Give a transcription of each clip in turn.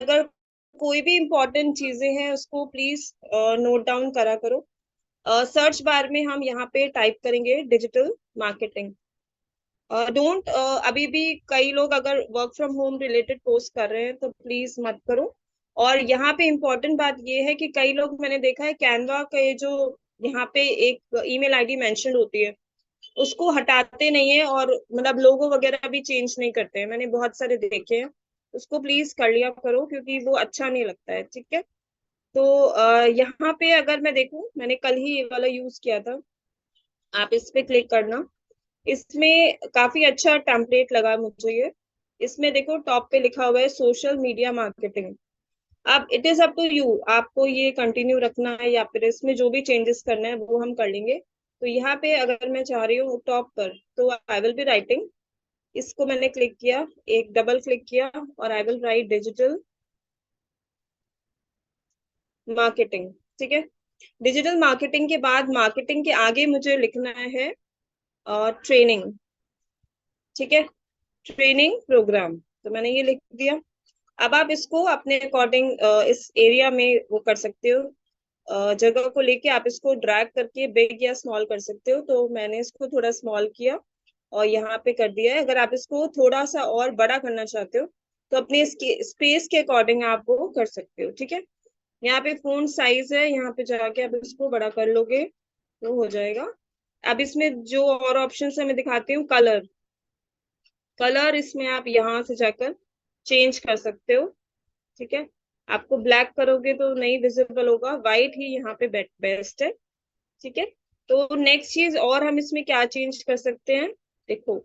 अगर कोई भी इम्पोर्टेंट चीजें हैं उसको प्लीज नोट डाउन करा करो। सर्च बार में हम यहाँ पे टाइप करेंगे डिजिटल मार्केटिंग। डोंट अभी भी कई लोग अगर work from home related post कर रहे हैं तो प्लीज मत करो। और यहाँ पे इम्पोर्टेंट बात ये है कि कई लोग मैंने देखा है कैनवा के जो यहाँ पे एक ईमेल आईडी मेंशन होती है उसको हटाते नहीं है, और मतलब लोगो वगैरह भी चेंज नहीं करते हैं, मैंने बहुत सारे देखे हैं। उसको प्लीज कर लिया करो क्योंकि वो अच्छा नहीं लगता है, ठीक है। तो यहाँ पे अगर मैं देखूं, मैंने कल ही ये वाला यूज किया था। आप इस पे क्लिक करना। इसमें काफी अच्छा टेम्पलेट लगा मुझे ये। इसमें देखो टॉप पे लिखा हुआ है सोशल मीडिया मार्केटिंग। अब it is up to you, आपको ये कंटिन्यू रखना है या फिर इसमें जो भी चेंजेस करना है वो हम कर लेंगे। तो यहाँ पे अगर मैं चाह रही हूँ टॉप पर, तो आई विल बी राइटिंग। इसको मैंने क्लिक किया, एक डबल क्लिक किया, और I will write digital marketing. ठीक है। डिजिटल मार्केटिंग के बाद मार्केटिंग के आगे मुझे लिखना है ट्रेनिंग। ठीक है, ट्रेनिंग प्रोग्राम। तो मैंने ये लिख दिया। अब आप इसको अपने अकॉर्डिंग इस एरिया में वो कर सकते हो। जगह को लेके आप इसको ड्रैग करके बिग या स्मॉल कर सकते हो। तो मैंने इसको थोड़ा स्मॉल किया और यहाँ पे कर दिया है। अगर आप इसको थोड़ा सा और बड़ा करना चाहते हो तो अपने इसके स्पेस के अकॉर्डिंग आप वो कर सकते हो। ठीक है। यहाँ पे फोन साइज है, यहाँ पे जाके आप इसको बड़ा कर लोगे तो हो जाएगा। अब इसमें जो और ऑप्शन है मैं दिखाती हूँ। कलर, कलर इसमें आप यहाँ से जाकर चेंज कर सकते हो। ठीक है। आपको ब्लैक करोगे तो नहीं विजिबल होगा, व्हाइट ही यहाँ पे बेस्ट है। ठीक है। तो नेक्स्ट चीज और हम इसमें क्या चेंज कर सकते हैं, देखो।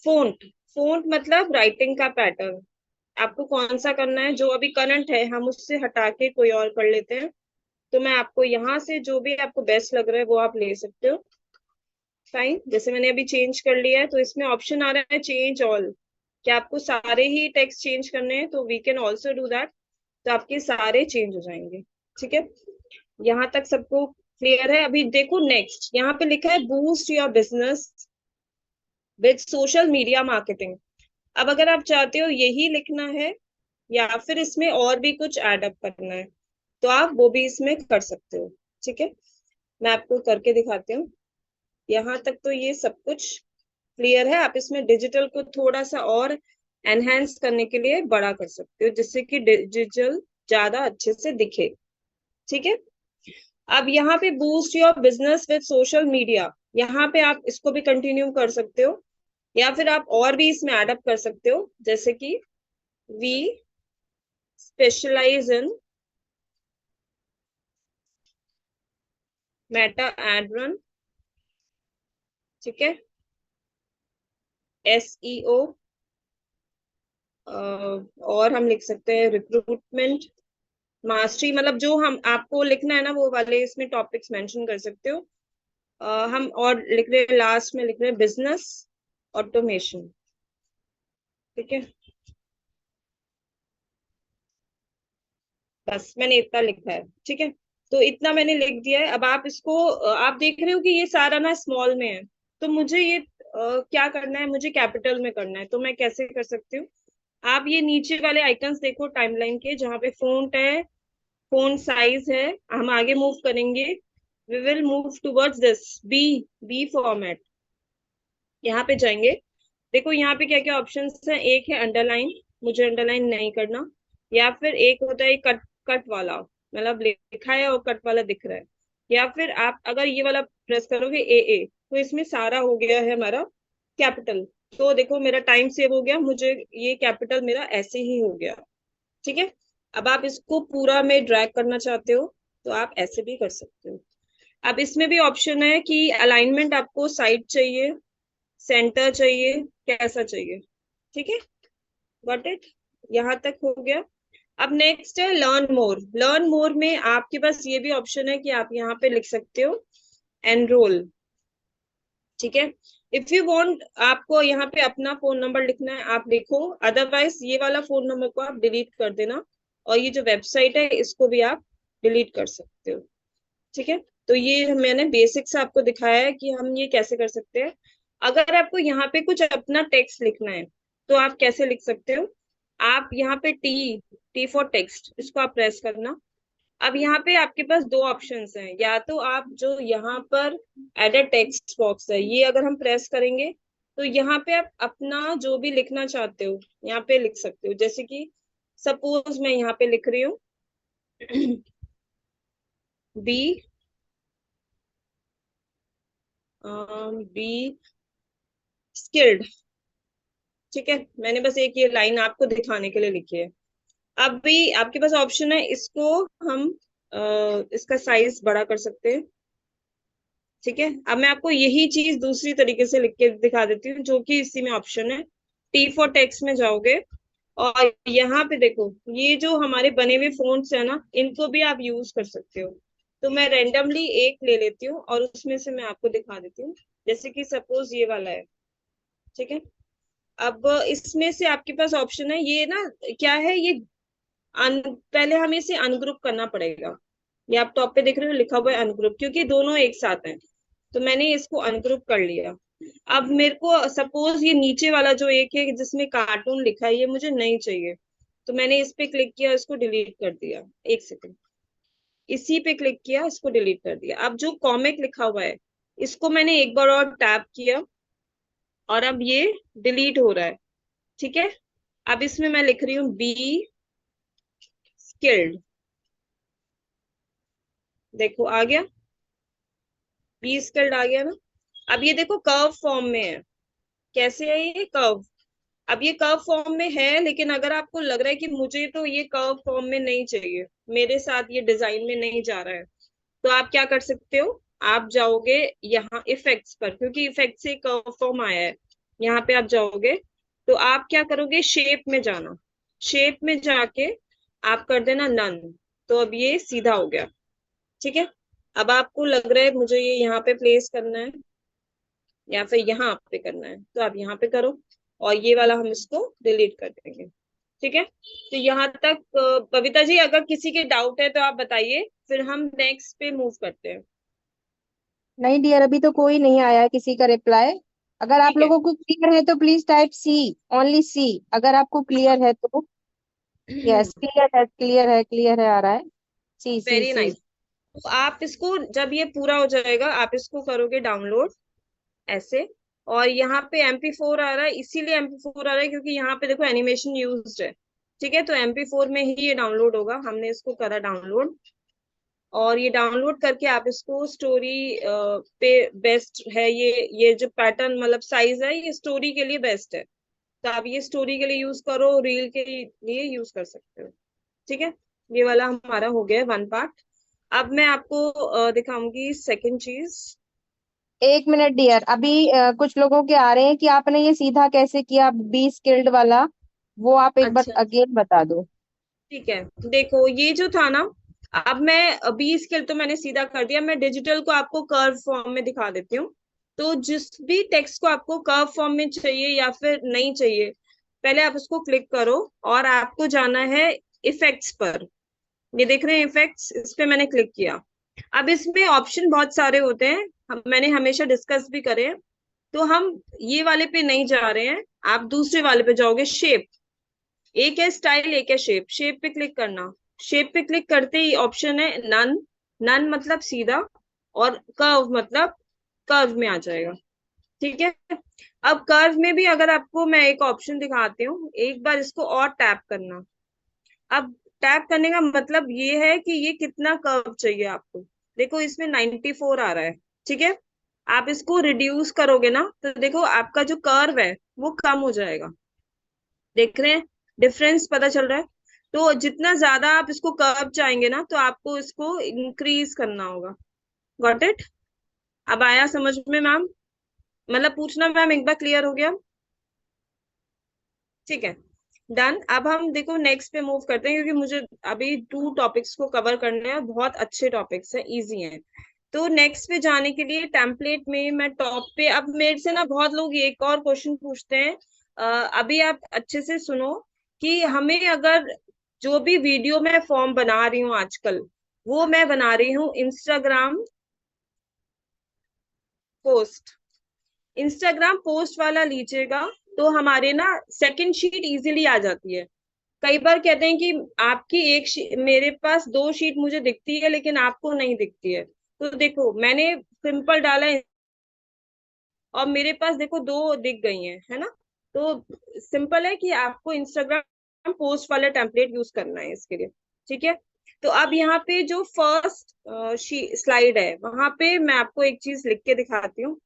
फोंट, फोंट मतलब राइटिंग का पैटर्न। आपको कौन सा करना है, जो अभी करंट है हम उससे हटा के कोई और कर लेते हैं। तो मैं आपको यहाँ से जो भी आपको बेस्ट लग रहा है वो आप ले सकते हो। फाइन, जैसे मैंने अभी चेंज कर लिया है तो इसमें ऑप्शन आ रहा है चेंज ऑल। क्या आपको सारे ही टेक्स्ट चेंज करने हैं, तो we can also do that. तो आपके सारे चेंज हो जाएंगे। ठीक है। यहाँ तक सबको क्लियर है। अभी देखो नेक्स्ट यहाँ पे लिखा है boost your business with social media marketing. अब अगर आप चाहते हो यही लिखना है या फिर इसमें और भी कुछ ऐड अप करना है तो आप वो भी इसमें कर सकते हो। ठीक है। मैं आपको करके दिखाती हूँ। यहाँ तक तो ये सब कुछ क्लियर है। आप इसमें डिजिटल को थोड़ा सा और एनहेंस करने के लिए बड़ा कर सकते हो जिससे कि डिजिटल ज्यादा अच्छे से दिखे। ठीक है। अब यहाँ पे boost your business with social media, यहाँ पे आप इसको भी कंटिन्यू कर सकते हो या फिर आप और भी इसमें एड अप कर सकते हो, जैसे कि we specialize in Meta ad run. ठीक है। एसईओ, और हम लिख सकते हैं रिक्रूटमेंट मास्टरी, मतलब जो हम आपको लिखना है ना वो वाले इसमें टॉपिक्स मेंशन कर सकते हो। हम और लिख रहे हैं, लास्ट में लिख रहे हैं बिजनेस ऑटोमेशन। ठीक है। बस मैंने इतना लिखा है। ठीक है। तो इतना मैंने लिख दिया है। अब आप इसको आप देख रहे हो कि ये सारा ना स्मॉल में है। तो मुझे ये क्या करना है, मुझे कैपिटल में करना है। तो मैं कैसे कर सकती हूँ, आप ये नीचे वाले आइकन्स देखो टाइमलाइन के, जहाँ पे फोंट है, फोन साइज है, हम आगे मूव करेंगे। We will move towards this B, B format. यहाँ पे जाएंगे। देखो यहाँ पे क्या क्या ऑप्शंस हैं। एक है अंडरलाइन, मुझे अंडरलाइन नहीं करना। या फिर एक होता है कट, कट वाला, मतलब लिखा है और कट वाला दिख रहा है। या फिर आप अगर ये वाला प्रेस करोगे ए तो इसमें सारा हो गया है हमारा कैपिटल। तो देखो मेरा टाइम सेव हो गया, मुझे ये कैपिटल मेरा ऐसे ही हो गया। ठीक है। अब आप इसको पूरा में ड्रैग करना चाहते हो तो आप ऐसे भी कर सकते हो। अब इसमें भी ऑप्शन है कि अलाइनमेंट आपको साइड चाहिए, सेंटर चाहिए, कैसा चाहिए। ठीक है। गॉट इट, यहाँ तक हो गया। अब नेक्स्ट है लर्न मोर। लर्न मोर में आपके पास ये भी ऑप्शन है कि आप यहाँ पे लिख सकते हो एनरोल। ठीक है। इफ यू वांट, आपको यहाँ पे अपना फोन नंबर लिखना है आप लिखो, अदरवाइज ये वाला फोन नंबर को आप डिलीट कर देना। और ये जो वेबसाइट है इसको भी आप डिलीट कर सकते हो। ठीक है। तो ये मैंने बेसिक से आपको दिखाया है कि हम ये कैसे कर सकते हैं। अगर आपको यहाँ पे कुछ अपना टेक्स्ट लिखना है तो आप कैसे लिख सकते हो। आप यहाँ पे टी फॉर टेक्स्ट, इसको आप प्रेस करना। अब यहाँ पे आपके पास दो ऑप्शंस हैं, या तो आप जो यहाँ पर एडिट टेक्स्ट बॉक्स है ये अगर हम प्रेस करेंगे तो यहाँ पे आप अपना जो भी लिखना चाहते हो यहाँ पे लिख सकते हो। जैसे कि सपोज मैं यहाँ पे लिख रही हूँ बी बी स्किल्ड। ठीक है, मैंने बस एक ये लाइन आपको दिखाने के लिए लिखी है। अब भी आपके पास ऑप्शन है, इसको हम इसका साइज बड़ा कर सकते हैं। ठीक है, अब मैं आपको यही चीज दूसरी तरीके से लिख के दिखा देती हूँ, जो कि इसी में ऑप्शन है। टी फॉर टेक्स्ट में जाओगे और यहाँ पे देखो, ये जो हमारे बने हुए फोन्ट्स है ना, इनको भी आप यूज कर सकते हो। तो मैं रेंडमली एक ले लेती हूँ और उसमें से मैं आपको दिखा देती हूँ। जैसे कि सपोज ये वाला है। ठीक है, अब इसमें से आपके पास ऑप्शन है, ये ना क्या है ये पहले हमें इसे अनग्रुप करना पड़ेगा। ये आप टॉप पे देख रहे हो लिखा हुआ है अनग्रुप, क्योंकि दोनों एक साथ हैं। तो मैंने इसको अनग्रुप कर लिया। अब मेरे को सपोज ये नीचे वाला जो एक है जिसमें कार्टून लिखा है, ये मुझे नहीं चाहिए। तो मैंने इस पे क्लिक किया, इसको डिलीट कर दिया। एक सेकंड, इसी पे क्लिक किया, इसको डिलीट कर दिया। अब जो कॉमिक लिखा हुआ है, इसको मैंने एक बार और टैप किया और अब ये डिलीट हो रहा है। ठीक है, अब इसमें मैं लिख रही हूँ बी स्किल्ड। देखो आ गया, बी स्किल्ड आ गया ना। अब ये देखो कर्व फॉर्म में है। कैसे है ये कर्व? अब ये कर्व फॉर्म में है, लेकिन अगर आपको लग रहा है कि मुझे तो ये कर्व फॉर्म में नहीं चाहिए, मेरे साथ ये डिजाइन में नहीं जा रहा है, तो आप क्या कर सकते हो, आप जाओगे यहाँ इफेक्ट्स पर, क्योंकि इफेक्ट से कर्व फॉर्म आया है। यहाँ पे आप जाओगे तो आप क्या करोगे, शेप में जाना। शेप में जाके आप कर देना नन। तो अब ये सीधा हो गया। ठीक है, अब आपको लग रहा है मुझे ये यहाँ पे प्लेस करना है या फिर यहाँ पे करना है, तो आप यहाँ पे करो और ये वाला हम इसको डिलीट कर देंगे। ठीक है, तो यहाँ तक कविता जी अगर किसी के डाउट है तो आप बताइए, फिर हम नेक्स्ट पे मूव करते हैं। नहीं डियर, अभी तो कोई नहीं आया है किसी का रिप्लाई। अगर आप ठीक है। लोगों को क्लियर है तो प्लीज टाइप सी, ओनली सी। अगर आपको क्लियर है तो। यस क्लियर है क्लियर है आ रहा है। सी सी वेरी सी। नाइस। तो आप इसको जब ये पूरा हो जाएगा आप इसको करोगे डाउनलोड ऐसे। और यहाँ पे MP4 आ रहा है, इसीलिए MP4 आ रहा है क्योंकि यहाँ पे देखो एनिमेशन यूज्ड है। ठीक है, तो MP4 में ही ये डाउनलोड होगा। हमने इसको करा डाउनलोड और ये डाउनलोड करके आप इसको स्टोरी पे बेस्ट है। ये जो पैटर्न मतलब साइज है, ये स्टोरी के लिए बेस्ट है। तो आप ये स्टोरी के लिए यूज करो, रील के लिए यूज कर सकते हो। ठीक है, ये वाला हमारा हो गया वन पार्ट। अब मैं आपको दिखाऊंगी सेकंड चीज। एक मिनट डियर, अभी कुछ लोगों के आ रहे हैं कि आपने ये सीधा कैसे किया बी स्किल्ड वाला। वो आप एक बार अच्छा, अगेन बता दो। ठीक है। देखो ये जो था ना, अब मैं 20 के तो मैंने सीधा कर दिया। मैं डिजिटल को आपको कर्व फॉर्म में दिखा देती हूँ। तो जिस भी टेक्स्ट को आपको कर्व फॉर्म में चाहिए या फिर नहीं चाहिए, पहले आप उसको क्लिक करो और आपको जाना है इफेक्ट्स पर। ये देख रहे हैं इफेक्ट्स, इस पे मैंने क्लिक किया। अब इसमें ऑप्शन बहुत सारे होते हैं, मैंने हमेशा डिस्कस भी करे हैं। तो हम ये वाले पे नहीं जा रहे हैं, आप दूसरे वाले पे जाओगे, शेप। एक है स्टाइल, एक है शेप। शेप पे क्लिक करना। शेप पे क्लिक करते ही ऑप्शन है नन। नन मतलब सीधा, और कर्व मतलब कर्व में आ जाएगा। ठीक है, अब कर्व में भी अगर आपको मैं एक ऑप्शन दिखाती हूँ, एक बार इसको और टैप करना। अब टैप करने का मतलब ये है कि ये कितना कर्व चाहिए आपको। देखो इसमें 94 आ रहा है। ठीक है, आप इसको रिड्यूस करोगे ना तो देखो आपका जो कर्व है वो कम हो जाएगा। देख रहे हैं डिफरेंस, पता चल रहा है? तो जितना ज्यादा आप इसको कर्व चाहेंगे ना तो आपको इसको इंक्रीज करना होगा। Got it? अब आया समझ में मैम? मतलब पूछना मैम, एक बार क्लियर हो गया? ठीक है, डन। अब हम देखो नेक्स्ट पे मूव करते हैं, क्योंकि मुझे अभी 2 टॉपिक्स को कवर करने हैं, बहुत अच्छे टॉपिक्स हैं, इजी हैं। तो नेक्स्ट पे जाने के लिए टेम्पलेट में मैं टॉप पे, अब मेरे से ना बहुत लोग एक और क्वेश्चन पूछते हैं। अभी आप अच्छे से सुनो कि हमें अगर जो भी वीडियो मैं फॉर्म बना रही हूँ आजकल, वो मैं बना रही हूँ इंस्टाग्राम पोस्ट। इंस्टाग्राम पोस्ट वाला लीजिएगा तो हमारे ना सेकंड शीट इजीली आ जाती है। कई बार कहते हैं कि आपकी मेरे पास 2 शीट मुझे दिखती है लेकिन आपको नहीं दिखती है। तो देखो मैंने सिंपल डाला है और मेरे पास देखो 2 दिख गई हैं, है ना। तो सिंपल है कि आपको इंस्टाग्राम पोस्ट वाला टेम्पलेट यूज करना है इसके लिए। ठीक है। तो अब यहाँ पे जो फर्स्ट स्लाइड है वहां पे मैं आपको एक चीज लिख के दिखाती हूँ,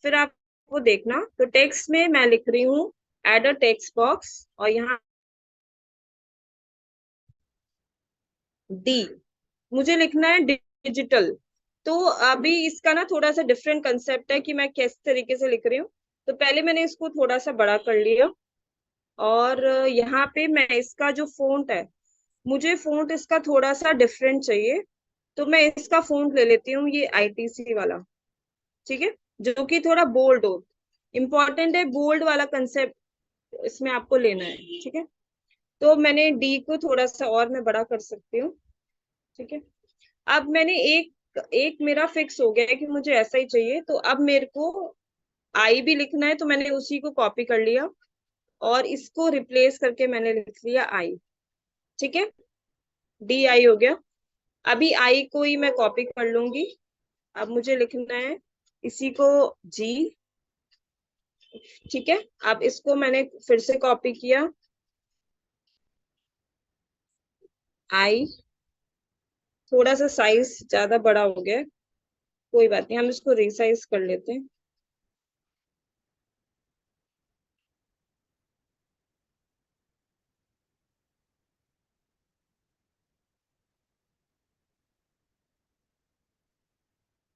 फिर आप वो देखना। तो टेक्स्ट में मैं लिख रही हूँ एड अ टेक्स्ट बॉक्स, और यहाँ डी मुझे लिखना है डिजिटल। तो अभी इसका ना थोड़ा सा डिफरेंट कंसेप्ट है कि मैं किस तरीके से लिख रही हूँ। तो पहले मैंने इसको थोड़ा सा बड़ा कर लिया, और यहाँ पे मैं इसका जो फॉन्ट है, मुझे फॉन्ट इसका थोड़ा सा डिफरेंट चाहिए। तो मैं इसका फॉन्ट ले लेती हूँ, ये आईटीसी वाला। ठीक है। जो कि थोड़ा बोल्ड हो, इम्पोर्टेंट है बोल्ड वाला कंसेप्ट इसमें आपको लेना है। ठीक है। तो मैंने डी को थोड़ा सा और मैं बड़ा कर सकती हूँ। ठीक है। अब मैंने एक एक मेरा फिक्स हो गया है कि मुझे ऐसा ही चाहिए। तो अब मेरे को आई भी लिखना है, तो मैंने उसी को कॉपी कर लिया और इसको रिप्लेस करके मैंने लिख लिया आई। ठीक है। डी आई हो गया। अभी आई को ही मैं कॉपी कर लूंगी। अब मुझे लिखना है इसी को जी। ठीक है। अब इसको मैंने फिर से कॉपी किया, आई। थोड़ा सा साइज ज्यादा बड़ा हो गया है, कोई बात नहीं, हम इसको रिसाइज कर लेते हैं।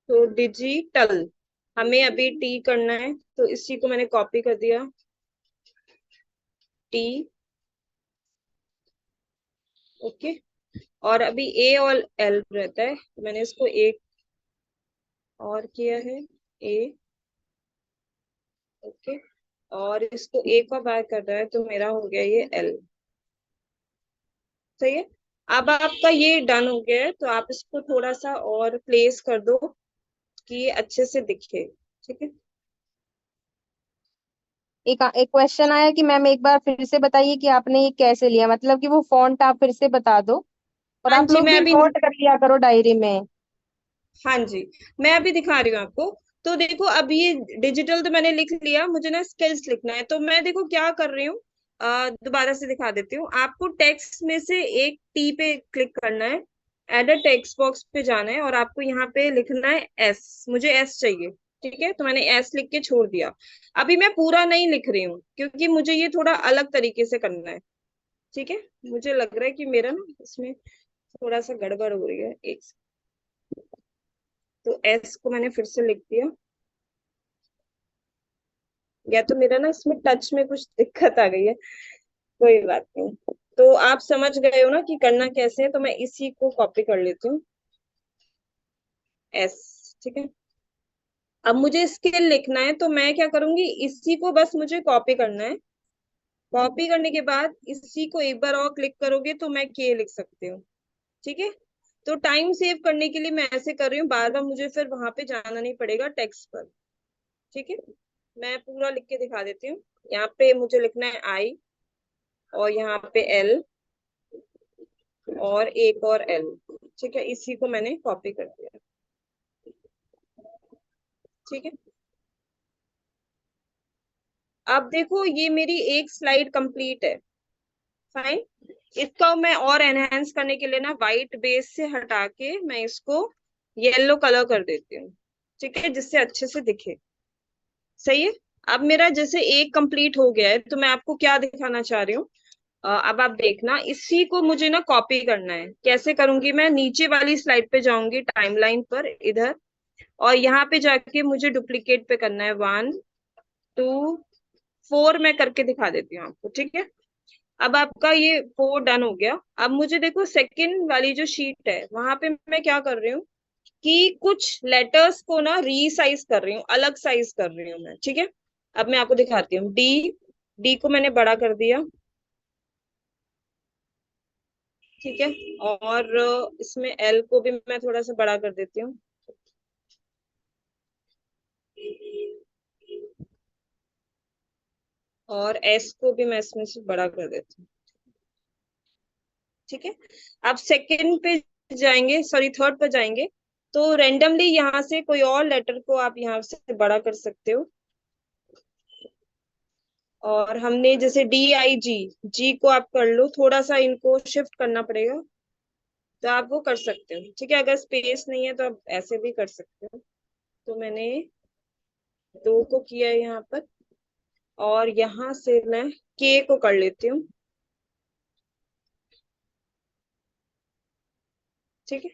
तो डिजिटल हमें अभी टी करना है, तो इसी को मैंने कॉपी कर दिया, टी। ओके। और अभी ए और एल रहता है, तो मैंने इसको एक और किया है, ए। ओके। और इसको ए का बाय कर रहा है, तो मेरा हो गया ये एल। सही है। अब आपका ये डन हो गया है, तो आप इसको थोड़ा सा और प्लेस कर दो कि ये अच्छे से दिखे। ठीक है। एक क्वेश्चन आया कि मैम एक बार फिर से बताइए कि आपने ये कैसे लिया, मतलब कि वो फॉन्ट आप फिर से बता दो, और हाँ आप जी, लोग मैं भी अभी नोट कर लिया करो डायरी में। हाँ जी, मैं अभी दिखा रही हूँ आपको। तो देखो अब ये डिजिटल तो मैंने लिख लिया, मुझे ना स्किल्स लिखना है। तो मैं देखो क्या कर रही हूँ, दोबारा से दिखा देती हूँ आपको। टेक्स्ट में से एक टी पे क्लिक करना है, एड अ टेक्स्ट बॉक्स पे जाना है, और आपको यहाँ पे लिखना है एस। मुझे एस चाहिए। ठीक है। तो मैंने एस लिख के छोड़ दिया। अभी मैं पूरा नहीं लिख रही हूँ क्योंकि मुझे ये थोड़ा अलग तरीके से करना है। ठीक है। मुझे लग रहा है कि मेरा ना इसमें थोड़ा सा गड़बड़ हो रही है, एक। तो एस को मैंने फिर से लिख दिया, या तो मेरा ना इसमें टच में कुछ दिक्कत आ गई है, कोई बात नहीं। तो आप समझ गए हो ना कि करना कैसे है। तो मैं इसी को कॉपी कर लेती हूँ, एस। ठीक है। अब मुझे स्किल लिखना है, तो मैं क्या करूंगी, इसी को बस मुझे कॉपी करना है। कॉपी करने के बाद इसी को एक बार और क्लिक करोगे तो मैं के लिख सकती हूँ। ठीक है। तो टाइम सेव करने के लिए मैं ऐसे कर रही हूँ, बार बार मुझे फिर वहां पे जाना नहीं पड़ेगा टेक्स्ट पर। ठीक है। मैं पूरा लिख के दिखा देती हूँ। यहाँ पे मुझे लिखना है आई, और यहाँ पे एल, और एक और एल। ठीक है। इसी को मैंने कॉपी कर दिया। ठीक है। अब देखो ये मेरी एक स्लाइड कंप्लीट है। फाइन। इसका मैं और एनहेंस करने के लिए ना व्हाइट बेस से हटा के मैं इसको येलो कलर कर देती हूँ। ठीक है। जिससे अच्छे से दिखे। सही है। अब मेरा जैसे एक कंप्लीट हो गया है, तो मैं आपको क्या दिखाना चाह रही हूँ। अब आप देखना, इसी को मुझे ना कॉपी करना है। कैसे करूंगी, मैं नीचे वाली स्लाइड पे जाऊंगी, टाइमलाइन पर इधर, और यहाँ पे जाके मुझे डुप्लीकेट पे करना है, 1 2 4 मैं करके दिखा देती हूँ आपको। ठीक है। अब आपका ये 4 डन हो गया। अब मुझे देखो सेकंड वाली जो शीट है वहां पे मैं क्या कर रही हूँ कि कुछ लेटर्स को ना रीसाइज कर रही हूँ, अलग साइज कर रही हूँ मैं। ठीक है। अब मैं आपको दिखाती हूँ, डी। डी को मैंने बड़ा कर दिया। ठीक है। और इसमें एल को भी मैं थोड़ा सा बड़ा कर देती हूँ, और एस को भी मैं इसमें से बड़ा कर देती हूँ। ठीक है। अब सेकंड पे जाएंगे, सॉरी थर्ड पे जाएंगे, तो रेंडमली यहाँ से कोई और लेटर को आप यहाँ से बड़ा कर सकते हो। और हमने जैसे DIG, जी को आप कर लो, थोड़ा सा इनको शिफ्ट करना पड़ेगा, तो आप वो कर सकते हो। ठीक है, अगर स्पेस नहीं है तो आप ऐसे भी कर सकते हो। तो मैंने 2 को किया है यहाँ पर, और यहाँ से मैं K को कर लेती हूँ। ठीक है,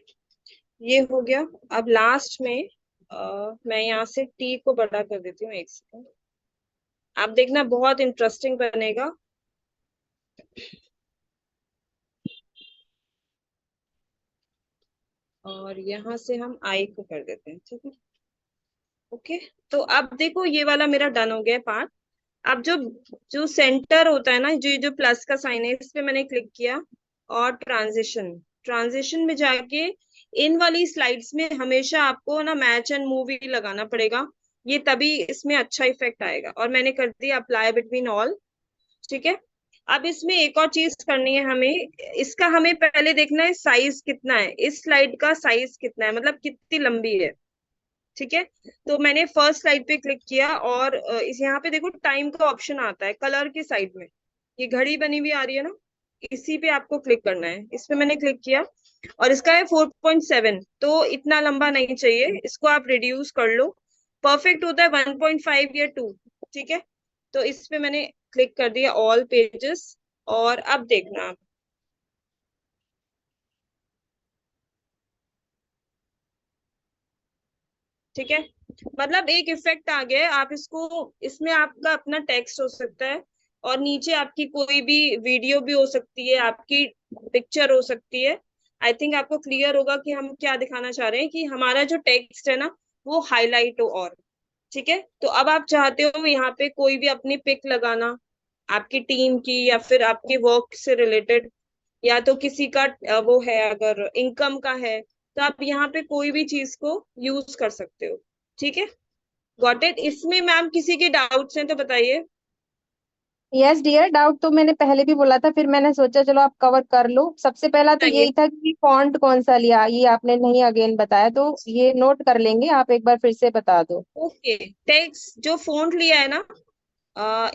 ये हो गया। अब लास्ट में मैं यहाँ से T को बड़ा कर देती हूँ, 1 सेकंड। आप देखना बहुत इंटरेस्टिंग बनेगा। और यहाँ से हम I को कर देते हैं। ठीक है, ओके। तो अब देखो ये वाला मेरा डन हो गया पार्ट। अब जो जो सेंटर होता है ना, जो जो प्लस का साइन है, इस पे मैंने क्लिक किया, और ट्रांजिशन, ट्रांजिशन में जाके इन वाली स्लाइड्स में हमेशा आपको ना मैच एंड मूवी लगाना पड़ेगा, ये तभी इसमें अच्छा इफेक्ट आएगा। और मैंने कर दिया अप्लाई बिटवीन ऑल। ठीक है, अब इसमें एक और चीज करनी है हमें, इसका हमें पहले देखना है साइज कितना है, इस स्लाइड का साइज कितना है, मतलब कितनी लंबी है। ठीक है, तो मैंने फर्स्ट स्लाइड पे क्लिक किया, और इस यहाँ पे देखो टाइम का ऑप्शन आता है कलर की साइड में, ये घड़ी बनी हुई आ रही है ना, इसी पे आपको क्लिक करना है। इस पे मैंने क्लिक किया, और इसका है 4.7, तो इतना लंबा नहीं चाहिए, इसको आप रिड्यूस कर लो। परफेक्ट होता है 1.5 या 2। ठीक है, तो इस पे मैंने क्लिक कर दिया ऑल पेजेस। और अब देखना आप, ठीक है, मतलब एक इफेक्ट आ गया है। आप इसको, इसमें आपका अपना टेक्स्ट हो सकता है, और नीचे आपकी कोई भी वीडियो भी हो सकती है, आपकी पिक्चर हो सकती है। आई थिंक आपको क्लियर होगा कि हम क्या दिखाना चाह रहे हैं, कि हमारा जो टेक्स्ट है ना, वो हाईलाइट हो। और ठीक है, तो अब आप चाहते हो यहाँ पे कोई भी अपनी पिक लगाना, आपकी टीम की, या फिर आपके वर्क से रिलेटेड, या तो किसी का वो है, अगर इनकम का है, तो आप यहाँ पे कोई भी चीज को यूज कर सकते हो। ठीक है, गॉट इट। इसमें मैम किसी के डाउट्स हैं तो बताइए। यस डियर, डाउट तो मैंने पहले भी बोला था, फिर मैंने सोचा चलो आप कवर कर लो। सबसे पहला तो बताइए। यही था कि फॉन्ट कौन सा लिया, ये आपने नहीं अगेन बताया, तो ये नोट कर लेंगे, आप एक बार फिर से बता दो। ओके, टेक्स्ट जो फॉन्ट लिया है ना,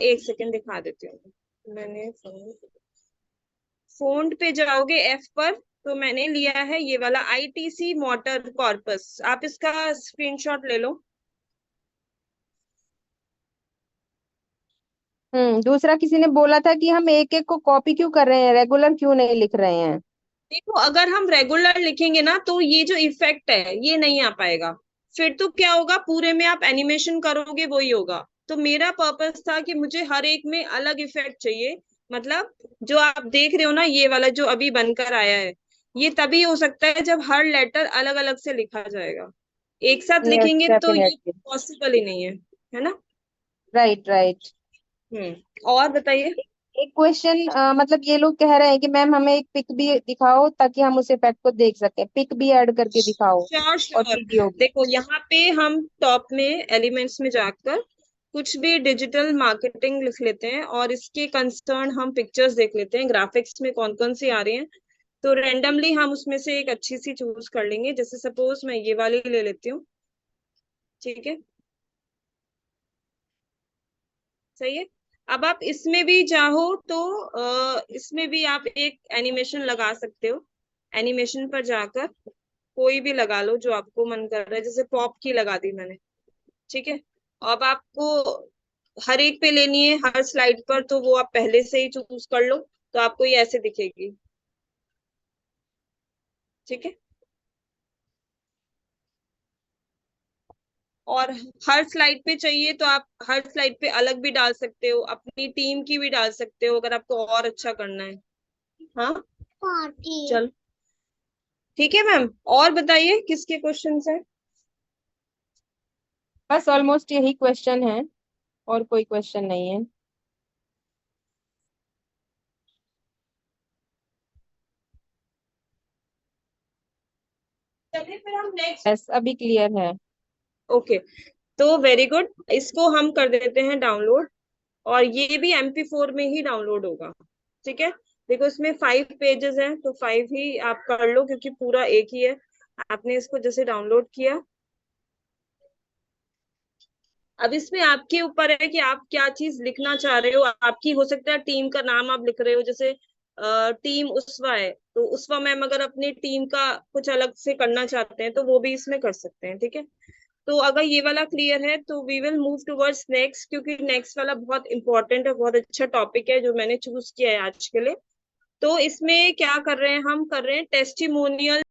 1 सेकेंड दिखा देती हूँ। मैंने फॉन्ट पे जाओगे F पर, तो मैंने लिया है ये वाला ITC मोटर कॉर्पस, आप इसका स्क्रीनशॉट ले लो। दूसरा किसी ने बोला था कि हम एक एक को कॉपी क्यों कर रहे हैं, रेगुलर क्यों नहीं लिख रहे हैं। देखो, अगर हम रेगुलर लिखेंगे ना, तो ये जो इफेक्ट है ये नहीं आ पाएगा। फिर तो क्या होगा, पूरे में आप एनिमेशन करोगे वही होगा। तो मेरा पर्पस था कि मुझे हर एक में अलग इफेक्ट चाहिए। मतलब जो आप देख रहे हो ना, ये वाला जो अभी बनकर आया है, ये तभी हो सकता है जब हर लेटर अलग अलग से लिखा जाएगा। एक साथ यस लिखेंगे तो ये डेफिनेटली। पॉसिबल ही नहीं है ना। Right right. और बताइए। एक क्वेश्चन, मतलब ये लोग कह रहे हैं कि मैम हमें एक पिक भी दिखाओ ताकि हम उस इफेक्ट को देख सकें, पिक भी ऐड करके दिखाओ श्योर और श्योर। वीडियो भी। देखो यहाँ पे हम टॉप में एलिमेंट्स में जाकर कुछ भी डिजिटल मार्केटिंग लिख लेते हैं, और इसके कंसर्न हम पिक्चर्स देख लेते हैं, ग्राफिक्स में कौन कौन सी आ रही हैं। तो रेंडमली हम उसमें से एक अच्छी सी चूज कर लेंगे, जैसे सपोज मैं ये वाली ले लेती हूँ। ठीक है, सही है। अब आप इसमें भी चाहो तो इसमें भी आप एक एनिमेशन लगा सकते हो। एनिमेशन पर जाकर कोई भी लगा लो जो आपको मन कर रहा है, जैसे पॉप की लगा दी मैंने। ठीक है, अब आपको हर एक पे लेनी है, हर स्लाइड पर, तो वो आप पहले से ही चूज कर लो, तो आपको ये ऐसे दिखेगी। ठीक है, और हर स्लाइड पे चाहिए तो आप हर स्लाइड पे अलग भी डाल सकते हो, अपनी टीम की भी डाल सकते हो, अगर आपको और अच्छा करना है। हाँ, चल ठीक है मैम, और बताइए किसके क्वेश्चंस हैं। बस ऑलमोस्ट यही क्वेश्चन है, और कोई क्वेश्चन नहीं है। चलिए फिर हम नेक्स्ट। यस अभी क्लियर है। ओके, तो वेरी गुड, इसको हम कर देते हैं डाउनलोड, और ये भी MP4 में ही डाउनलोड होगा। ठीक है, देखो इसमें 5 पेजेस हैं, तो 5 ही आप कर लो क्योंकि पूरा एक ही है। आपने इसको जैसे डाउनलोड किया, अब इसमें आपके ऊपर है कि आप क्या चीज लिखना चाह रहे हो। आपकी हो सकता है टीम का नाम आप लिख रहे हो, जैसे टीम उस्वा है तो उस्वा मैम अगर अपनी टीम का कुछ अलग से करना चाहते हैं तो वो भी इसमें कर सकते हैं, ठीक है। तो अगर ये वाला क्लियर है तो we will move towards next, क्योंकि नेक्स्ट वाला बहुत इंपॉर्टेंट है, बहुत अच्छा टॉपिक है जो मैंने चूज किया है आज के लिए। तो इसमें क्या कर रहे हैं, हम कर रहे हैं टेस्टिमोनियल